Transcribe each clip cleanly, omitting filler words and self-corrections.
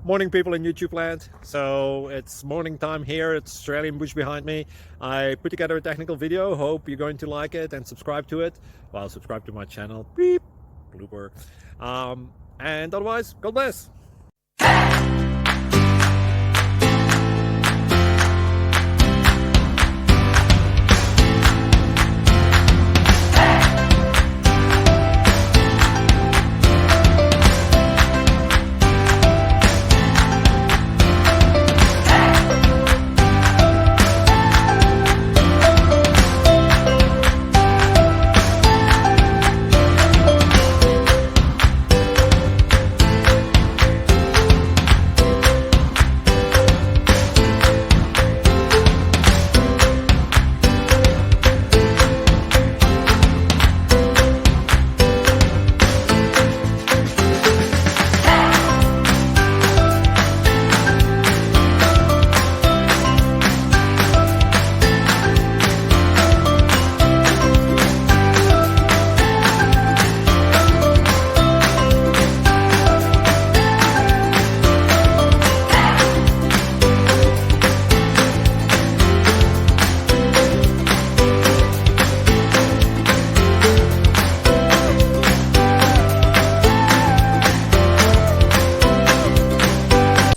Morning, people in YouTube land. So it's morning time here. It's Australian bush behind me. I put together a technical video. Hope you're going to like it and subscribe to it. Well, subscribe to my channel. Beep. Blooper. And otherwise, God bless.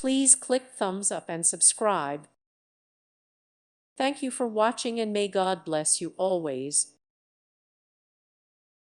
Please click thumbs up and subscribe. Thank you for watching and may God bless you always.